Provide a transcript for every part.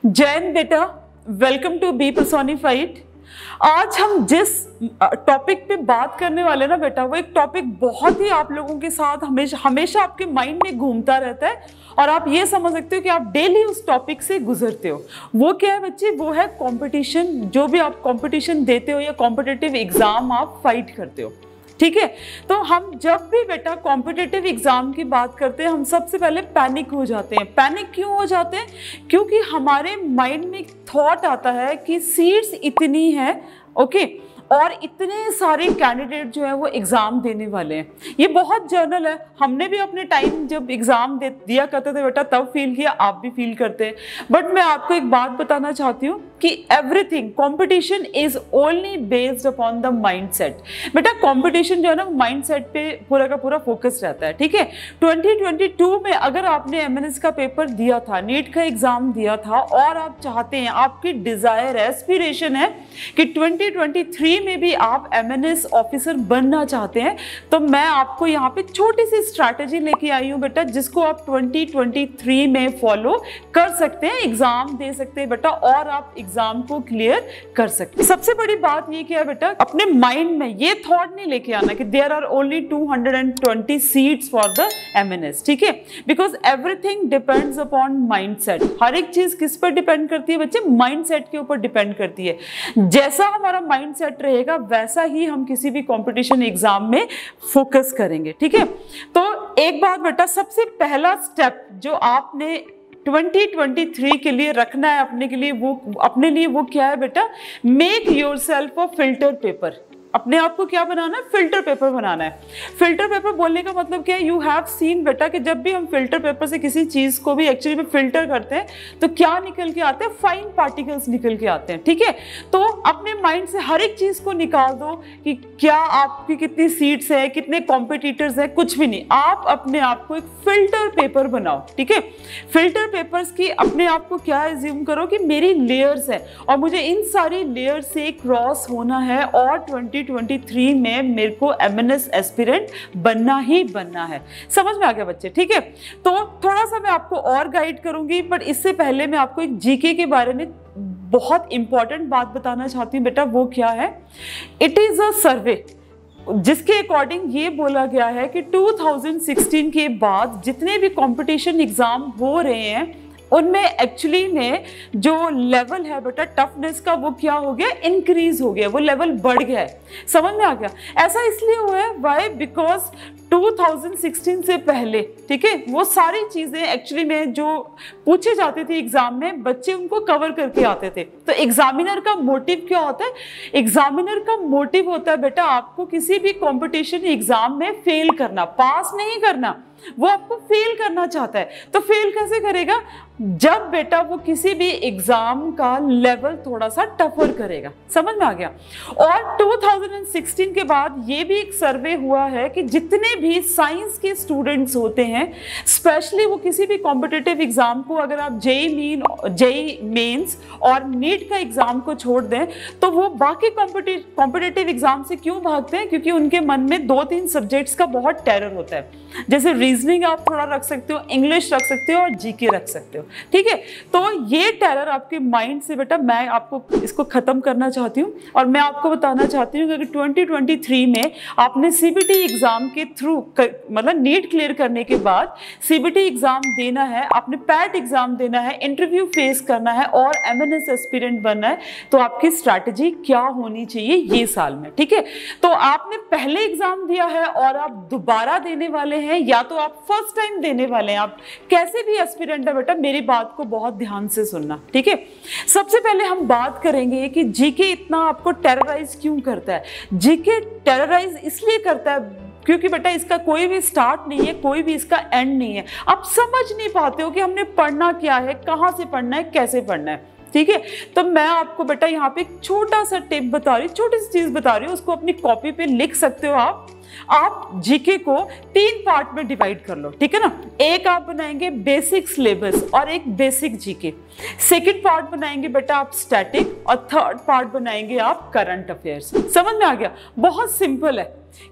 जैन बेटा, welcome to be personified. आज हम जिस टॉपिक पे बात करने वाले ना बेटा, वो एक टॉपिक बहुत ही आप लोगों के साथ हमेशा आपके माइंड में घूमता रहता है और आप ये समझ सकते हो कि आप डेली उस टॉपिक से गुजरते हो। वो क्या है बच्चे? वो है कंपटीशन। जो भी आप कंपटीशन देते हो या कॉम्पिटिटिव एग्जाम आप फाइट करते हो, ठीक है। तो हम जब भी बेटा कॉम्पिटिटिव एग्जाम की बात करते हैं, हम सबसे पहले पैनिक हो जाते हैं। पैनिक क्यों हो जाते हैं? क्योंकि हमारे माइंड में एक थॉट आता है कि सीट्स इतनी है, ओके, और इतने सारे कैंडिडेट जो है वो एग्जाम देने वाले हैं। ये बहुत जनरल है, हमने भी अपने टाइम जब एग्जाम दिया करते थे बेटा तब फील किया, आप भी फील करते हैं। बट मैं आपको एक बात बताना चाहती हूँ कि everything competition is only based upon the mindset. बेटा कंपटीशन जो है ना माइंडसेट पे पूरा का पूरा फोकस रहता है, ठीक है। 2022 में अगर आपने एमएनएस का पेपर दिया था, नीट का एग्जाम दिया था और आप चाहते हैं, आपकी डिजायर एस्पिरेशन है कि 2023 में भी आप एमएनएस ऑफिसर बनना चाहते हैं, तो मैं आपको यहाँ पे छोटी सी स्ट्रैटेजी लेके आई हूँ बेटा, जिसको आप 2023 में फॉलो कर सकते हैं, एग्जाम दे सकते हैं बेटा और आप एग्जाम को क्लियर कर सकते हैं। सबसे बड़ी बात ये क्या है बेटा, अपने माइंड में ये थॉट नहीं लेके आना कि there are only 220 seats for the MNS, ठीक है। Because everything depends upon mindset. हर एक चीज किस पर डिपेंड करती है बच्चे? माइंडसेट के ऊपर डिपेंड करती है। जैसा हमारा माइंडसेट रहेगा वैसा ही हम किसी भी कंपटीशन एग्जाम में फोकस करेंगे, ठीक है। तो एक बात बेटा, सबसे पहला स्टेप जो आपने 2023 के लिए रखना है अपने लिए वो क्या है बेटा? Make yourself a filter paper. अपने आप को क्या बनाना है? फिल्टर पेपर बनाना है। फिल्टर पेपर बोलने का मतलब क्या है? यू हैव सीन बेटा कि जब भी हम फिल्टर पेपर से किसी चीज को भी एक्चुअली में फिल्टर करते हैं तो क्या निकल के आते हैं? फाइन पार्टिकल्स निकल के आते हैं, ठीक है। तो अपने माइंड से हर एक चीज को निकाल दो कि क्या आपकी कितनी सीट्स है, कितने कॉम्पिटिटर्स है, कुछ भी नहीं। आप अपने आप को एक फिल्टर पेपर बनाओ, ठीक है। फिल्टर पेपर्स की अपने आप को क्या एज्यूम करो कि मेरी लेयर्स है और मुझे इन सारी लेयर से क्रॉस होना है और 2023 में मेरे को एमएनएस एस्पिरेंट बनना ही बनना है। समझ में आ गया बच्चे? ठीक है। तो थोड़ा सा मैं आपको और गाइड करूंगी, बट इससे पहले मैं आपको एक जीके के बारे में बहुत इंपॉर्टेंट बात बताना चाहती हूँ बेटा। वो क्या है? इट इज अ सर्वे जिसके अकॉर्डिंग ये बोला गया है कि 2016 के बाद जितने भी कंपटीशन एग्जाम हो रहे हैं उनमें एक्चुअली में जो लेवल है बेटा टफनेस का, वो क्या हो गया? इंक्रीज हो गया, वो लेवल बढ़ गया है। समझ में आ गया? ऐसा इसलिए हुआ है, वाई? बिकॉज 2016 से पहले, ठीक है, वो सारी चीजें एक्चुअली में जो पूछे जाते थे एग्जाम में, बच्चे उनको कवर करके आते थे। तो एग्जामिनर का मोटिव क्या होता है? एग्जामिनर का मोटिव होता है बेटा आपको किसी भी कंपटीशन एग्जाम में फेल करना, पास नहीं करना। वो आपको फेल करना चाहता है। तो फेल कैसे करेगा? जब बेटा वो किसी भी एग्जाम का लेवल थोड़ा सा टफर करेगा। समझ में आ गया? और 2016 के बाद ये भी एक सर्वे हुआ है कि जितने भी साइंस के स्टूडेंट्स होते हैं, स्पेशली वो किसी भी कॉम्पिटिटिव एग्जाम को, अगर आप जेईई मेंस और नीट का एग्जाम को छोड़ दें, तो वो बाकी कॉम्पिटिटिव एग्जाम से क्यों भागते हैं? क्योंकि उनके मन में 2-3 सब्जेक्ट्स का बहुत टेरर होता है। जैसे रीजनिंग आप थोड़ा रख सकते हो, इंग्लिश रख सकते हो और जीके रख सकते हो, ठीक है। तो ये टेरर आपके माइंड से बेटा मैं आपको इसको खत्म करना चाहती हूँ और मैं आपको बताना चाहती हूँ कि अगर 2023 में आपने सीबीटी एग्जाम के थ्रू मतलब नीट क्लियर करने के बाद सीबीटी एग्जाम देना है, आपने पैट एग्जाम देना है, इंटरव्यू फेस करना है और एमएनएस एस्पिरेंट बनना है, तो आपकी स्ट्रैटेजी क्या होनी चाहिए ये साल में, ठीक है। तो आपने पहले एग्जाम दिया है और आप दोबारा देने वाले हैं, या तो आप फर्स्ट टाइम देने वाले हैं, आप कैसे भी एस्पिरेंट है बेटा, मेरी बात को बहुत ध्यान से सुनना, ठीक है। सबसे पहले हम बात करेंगे कि जीके इतना आपको टेरराइज क्यों करता है। जीके टेरराइज इसलिए करता है क्योंकि बेटा इसका कोई भी स्टार्ट नहीं है, कोई भी इसका एंड नहीं है। आप समझ नहीं पाते हो कि हमने पढ़ना क्या है, कहाँ से पढ़ना है, कैसे पढ़ना है, ठीक है। तो मैं आपको बेटा यहाँ पे एक छोटा सा टिप बता रही हूँ, छोटी सी चीज बता रही हूँ, उसको अपनी कॉपी पे लिख सकते हो आप जीके को 3 पार्ट में डिवाइड कर लो, ठीक है ना। एक आप बनाएंगे बेसिक सिलेबस और एक बेसिक जीके। सेकंड पार्ट बनाएंगे बेटा आप स्टैटिक और थर्ड पार्ट बनाएंगे आप करंट अफेयर्स। समझ में आ गया? बहुत सिंपल है।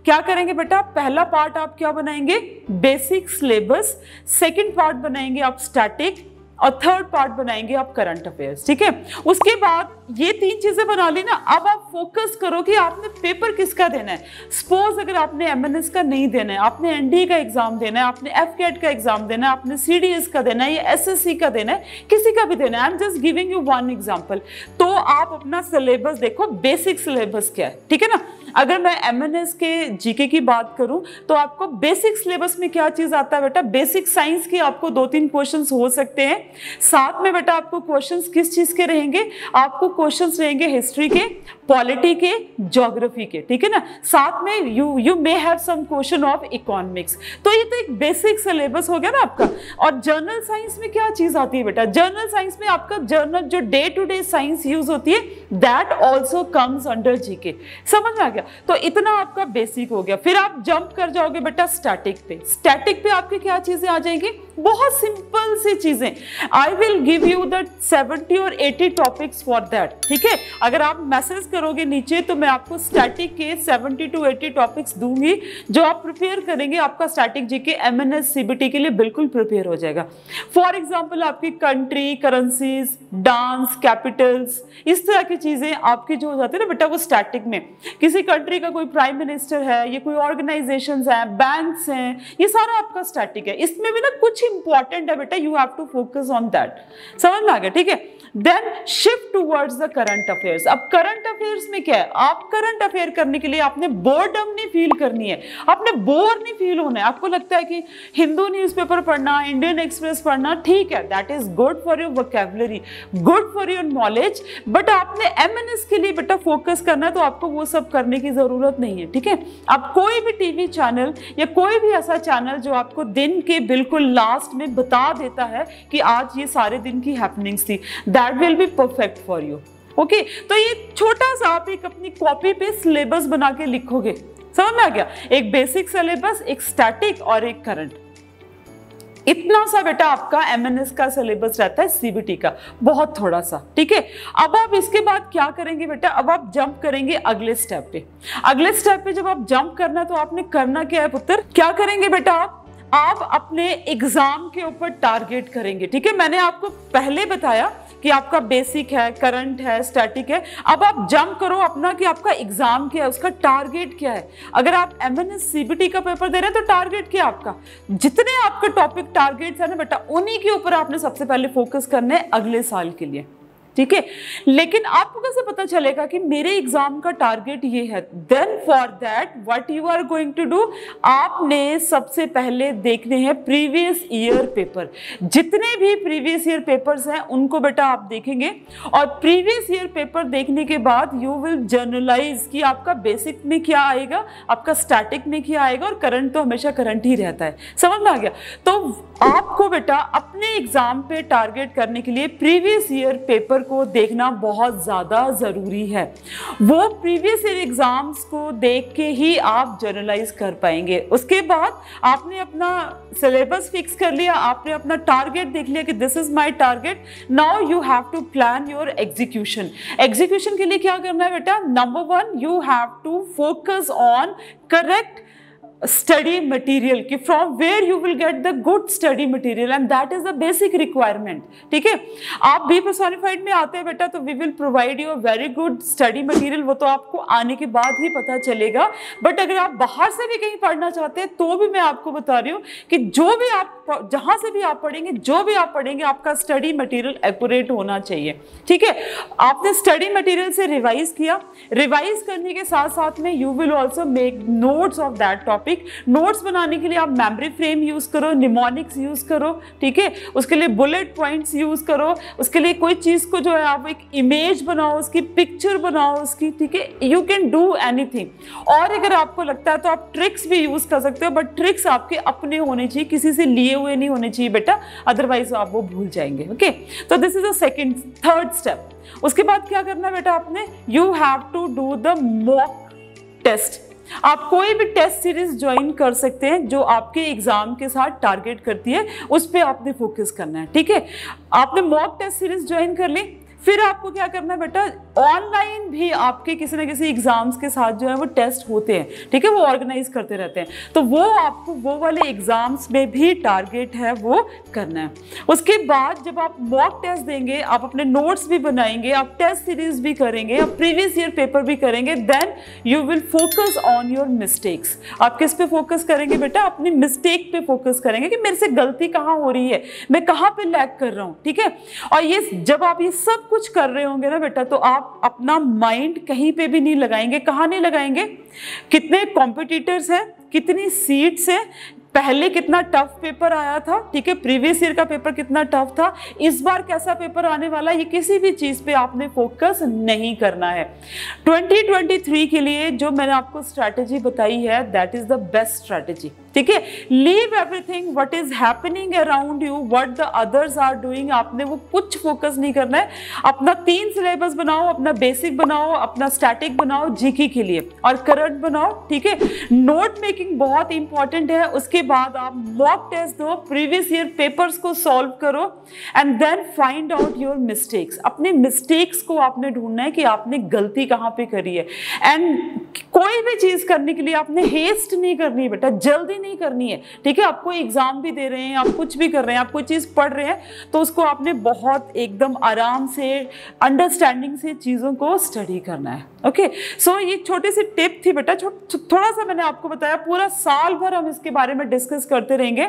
क्या करेंगे बेटा? पहला पार्ट आप क्या बनाएंगे? Basic syllabus. सेकंड पार्ट बनाएंगे आप स्टैटिक और थर्ड पार्ट बनाएंगे आप करंट अफेयर्स, ठीक है। उसके बाद ये 3 चीजें बना ली ना, अब आप फोकस करो कि आपने पेपर किसका देना है। सपोज अगर आपने एमएनएस का नहीं देना है, आपने एनडी का एग्जाम देना है, आपने एफकेट का एग्जाम देना है, आपने सीडीएस का देना है या एसएससी का देना है, किसी का भी देना है, I am just giving you one example, तो आप अपना सिलेबस देखो, बेसिक सिलेबस क्या है, ठीक है ना। अगर मैं एमएनएस के जीके की बात करूं तो आपको बेसिक सिलेबस में क्या चीज आता है बेटा, बेसिक साइंस की आपको 2-3 क्वेश्चंस हो सकते हैं। साथ में बेटा आपको क्वेश्चंस किस चीज के रहेंगे, आपको क्वेश्चंस रहेंगे हिस्ट्री के, पॉलिटी के, ज्योग्राफी के, ठीक है ना। साथ में you may have some question of economics. तो ये तो एक बेसिक सिलेबस हो गया ना आपका। और जर्नल साइंस में क्या चीज आती है बेटा, जर्नल साइंस में आपका जर्नल जो day to day science use होती है, that also comes under GK. समझ में आ गया। तो इतना आपका बेसिक हो गया। फिर आप जंप कर जाओगे बेटा स्टैटिक पे। स्टैटिक पे आपकी क्या चीजें आ जाएंगी, बहुत सिंपल सी चीजें। I will give you the 70 और 80 टॉपिक्स फॉर दैट, ठीक है। अगर आप मैसेज करोगे नीचे तो मैं आपको स्टैटिक के 70 to 80 टॉपिक्स दूंगी, जो आप प्रिपेयर करेंगे, आपका स्टैटिक जीके एमएनएस सीबीटी के लिए बिल्कुल प्रिपेयर हो जाएगा। फॉर एग्जाम्पल आपकी कंट्री, करेंसीज, डांस, कैपिटल्स, इस तरह की चीजें आपकी जो हो जाती है ना बेटा वो स्टैटिक में। किसी कंट्री का कोई प्राइम मिनिस्टर है, ये कोई ऑर्गेनाइजेशंस हैं, बैंक्स हैं, ये सारा आपका स्टैटिक है। इसमें भी ना कुछ इंपॉर्टेंट है बेटा, you have to focus on that. समझ में आ गया, ठीक है। Then shift towards the current affairs. अब करंट अफेयर्स में क्या है, आप करंट अफेयर करने के लिए आपने बोर्डम नहीं फील करनी है, आपने बोर नहीं फील होना है। आपको लगता है कि हिंदू न्यूज़पेपर पढ़ना, इंडियन एक्सप्रेस पढ़ना, ठीक है, that is good for your vocabulary, good for your knowledge, but आपने एमएनएस के लिए बेटा फोकस करना है, तो आपको वो सब करने की जरूरत नहीं है, ठीक है। अब कोई भी टीवी चैनल या कोई भी ऐसा चैनल जो आपको दिन के बिल्कुल लास्ट में बता देता है कि आज ये सारे दिन की हैपनिंग्स थी, that will be perfect for you, okay. तो ये छोटा सा आप एक अपनी कॉपी पे सिलेबस बना के लिखोगे। समझ में आ गया, एक बेसिक सिलेबस, एक स्टैटिक और एक करंट। इतना सा बेटा आपका एमएनएस का सिलेबस रहता है सीबीटी का, बहुत थोड़ा सा, ठीक है। अब आप इसके बाद क्या करेंगे बेटा, अब आप जंप करेंगे अगले स्टेप पे। अगले स्टेप पे जब आप जंप करना तो आपने करना क्या है पुत्र, क्या करेंगे बेटा, आप अपने एग्जाम के ऊपर टारगेट करेंगे, ठीक है। मैंने आपको पहले बताया कि आपका बेसिक है, करंट है, स्टैटिक है। अब आप जंप करो अपना कि आपका एग्जाम क्या है, उसका टारगेट क्या है। अगर आप एमएनएस सीबीटी का पेपर दे रहे हैं तो टारगेट क्या है आपका, जितने आपके टॉपिक टारगेट्स है ना बेटा, उन्हीं के ऊपर आपने सबसे पहले फोकस करना है अगले साल के लिए, ठीक है। लेकिन आपको कैसे पता चलेगा कि मेरे एग्जाम का टारगेट ये है, then for that what you are going to do, आपने सबसे पहले देखने हैं प्रीवियस ईयर पेपर। जितने भी प्रीवियस ईयर पेपर्स हैं उनको बेटा आप देखेंगे, और प्रीवियस ईयर पेपर देखने के बाद यू विल जर्नलाइज कि आपका बेसिक में क्या आएगा, आपका स्टैटिक में क्या आएगा, और करंट तो हमेशा करंट ही रहता है। समझ में आ गया। तो आपको बेटा अपने एग्जाम पे टारगेट करने के लिए प्रीवियस ईयर पेपर को देखना बहुत ज़्यादा ज़रूरी है। वो प्रीवियस ईयर एग्जाम्स को देख के ही आप जर्नलाइज कर पाएंगे। उसके बाद आपने अपना सिलेबस फिक्स कर लिया, आपने अपना टारगेट देख लिया कि this is my target, now you have to plan your execution. Execution के लिए क्या करना है बेटा, number 1 you have to focus on correct study material कि from where you will get the good study material and that is the basic requirement, ठीक है। आप बी पर्सोनिफाइड में आते हैं बेटा तो we will provide you a very good study material, वो तो आपको आने के बाद ही पता चलेगा। बट अगर आप बाहर से भी कहीं पढ़ना चाहते हैं तो भी मैं आपको बता रही हूँ कि जो भी आप जहाँ से भी आप पढ़ेंगे, जो भी आप पढ़ेंगे, आपका स्टडी मटेरियल एक्यूरेट होना चाहिए, ठीक है। आपने स्टडी मटेरियल से रिवाइज किया, रिवाइज करने के साथ साथ में you will also make notes of that topic. Notes बनाने के लिए आप मेमोरी फ्रेम यूज करो, निमोनिक्स यूज करो, ठीक है। उसके लिए बुलेट पॉइंट्स यूज करो, उसके लिए कोई चीज को जो है आप एक इमेज बनाओ, उसकी पिक्चर बनाओ उसकी, ठीक है। You can do anything. और अगर आपको लगता है तो आप ट्रिक्स भी यूज कर सकते हो, बट ट्रिक्स आपके अपने होने चाहिए, किसी से लिए हुए नहीं होने चाहिए बेटा, अदरवाइज आप वो भूल जाएंगे, ओके। तो this is the third step. उसके बाद क्या करना है बेटा आपने, you have to do the mock test. आप कोई भी टेस्ट सीरीज ज्वाइन कर सकते हैं जो आपके एग्जाम के साथ टारगेट करती है, उस पर आपने फोकस करना है, ठीक है। आपने मॉक टेस्ट सीरीज ज्वाइन कर ली, फिर आपको क्या करना है बेटा, ऑनलाइन भी आपके किसी ना किसी एग्जाम्स के साथ जो है वो टेस्ट होते हैं, ठीक है, वो ऑर्गेनाइज करते रहते हैं, तो वो आपको वो वाले एग्जाम्स में भी टारगेट है वो करना है। उसके बाद जब आप मॉक टेस्ट देंगे, आप अपने नोट्स भी बनाएंगे, आप टेस्ट सीरीज भी करेंगे, आप प्रीवियस ईयर पेपर भी करेंगे, then you will focus on your mistakes. आप किस पे फोकस करेंगे बेटा, अपनी मिस्टेक पे फोकस करेंगे कि मेरे से गलती कहाँ हो रही है, मैं कहाँ पे लैग कर रहा हूँ, ठीक है। और ये जब आप ये सब कुछ कर रहे होंगे ना बेटा, तो आप अपना माइंड कहीं पे भी नहीं लगाएंगे। कहाँ नहीं लगाएंगे, कितने कॉम्पिटिटर्स हैं, कितनी सीट्स हैं, पहले कितना टफ पेपर आया था, ठीक है, प्रीवियस ईयर का पेपर कितना टफ था, इस बार कैसा पेपर आने वाला है, ये किसी भी चीज पे आपने फोकस नहीं करना है। 2023 के लिए जो मैंने आपको स्ट्रैटेजी बताई है, that is the best strategy, ठीक है। Leave everything what is happening around you, what the others are doing, आपने वो कुछ फोकस नहीं करना है। अपना 3 सिलेबस बनाओ, अपना बेसिक बनाओ, अपना स्टैटिक बनाओ जीके के लिए, और करंट बनाओ, ठीक है। नोट मेकिंग बहुत इंपॉर्टेंट है। उसके बाद आप मॉक टेस्ट दो, प्रीवियस ईयर पेपर्स को सॉल्व करो, and then find out your mistakes. अपने मिस्टेक्स को आपने ढूंढना है कि आपने गलती कहाँ पे करी है। एंड कोई भी चीज करने के लिए आपने हेस्ट नहीं करनी है बेटा, जल्दी नहीं करनी है, ठीक है। आपको एग्जाम भी दे रहे हैं, आप कुछ भी कर रहे हैं, आप कोई चीज पढ़ रहे हैं, तो उसको आपने बहुत एकदम आराम से, अंडरस्टैंडिंग से चीजों को स्टडी करना है। ओके, सो ये छोटी सी टिप थी बेटा, थोड़ा सा मैंने आपको बताया। पूरा साल भर हम इसके बारे में डिस्कस करते रहेंगे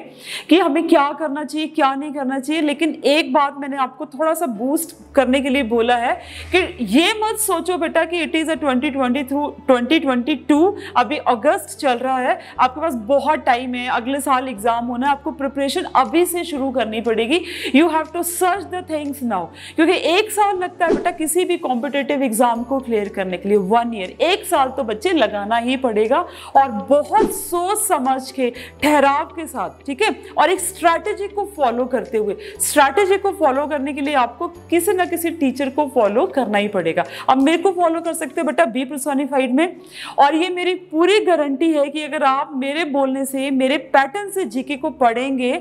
कि हमें क्या करना चाहिए, क्या नहीं करना चाहिए, लेकिन एक बात मैंने आपको थोड़ा सा बूस्ट करने के लिए बोला है कि ये मत सोचो बेटा कि इट इज अ 2022, अभी अगस्त चल रहा है, आपके पास बहुत टाइम है, अगले साल एग्जाम होना है, आपको प्रिपरेशन अभी से शुरू करनी पड़ेगी। You have to search the things now, क्योंकि 1 साल लगता है बेटा किसी भी कॉम्पिटेटिव एग्जाम को क्लियर करने के लिए। 1 ईयर, 1 साल तो बच्चे लगाना ही पड़ेगा, और बहुत सोच समझ के, ठहराव के साथ, ठीक है, और एक स्ट्रैटेजी को फॉलो करते हुए। स्ट्रैटेजी को फॉलो करने के लिए आपको किसी ना किसी टीचर को फॉलो करना ही पड़ेगा। अब मेरे को फॉलो कर सकते हो बेटा बी पर्सोनिफाइड में, और ये मेरी पूरी गारंटी है कि अगर आप मेरे बोलने से, मेरे पैटर्न से जीके को पढ़ेंगे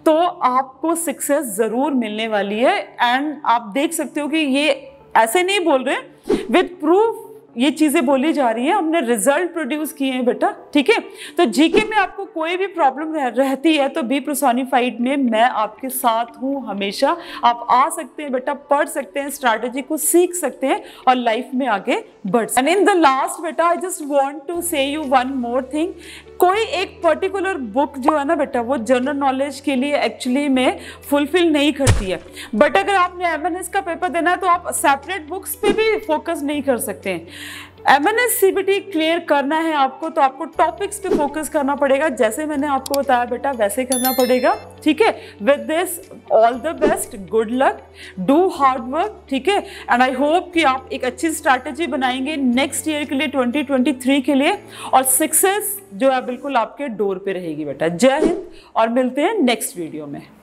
तो आपको सक्सेस जरूर मिलने वाली है। एंड आप देख सकते हो कि ये ऐसे नहीं बोल रहे, विद प्रूफ ये चीजें बोली जा रही हैं, हमने रिजल्ट प्रोड्यूस किए हैं बेटा, ठीक है। तो जीके में आपको कोई भी प्रॉब्लम रहती है तो बी पर्सोनिफाइड में मैं आपके साथ हूं हमेशा। आप आ सकते हैं बेटा, पढ़ सकते हैं, स्ट्रैटेजी को सीख सकते हैं और लाइफ में आगे बढ़ सकते हैं। एंड इन द लास्ट बेटा, आई जस्ट वांट टू से यू वन मोर थिंग। कोई एक पर्टिकुलर बुक जो है ना बेटा, वो जनरल नॉलेज के लिए एक्चुअली में फुलफिल नहीं करती है। बट अगर आपने एमएनएस का पेपर देना है तो आप सेपरेट बुक्स पे भी फोकस नहीं कर सकते हैं। एमएनएस सीबीटी क्लियर करना है आपको, तो आपको टॉपिक्स पे फोकस करना पड़ेगा, जैसे मैंने आपको बताया बेटा वैसे करना पड़ेगा, ठीक है। With this all the best, good luck, do hard work, ठीक है। एंड आई होप कि आप एक अच्छी स्ट्रैटेजी बनाएंगे नेक्स्ट ईयर के लिए, 2023 के लिए, और सक्सेस जो है बिल्कुल आपके डोर पे रहेगी बेटा। जय हिंद, और मिलते हैं नेक्स्ट वीडियो में।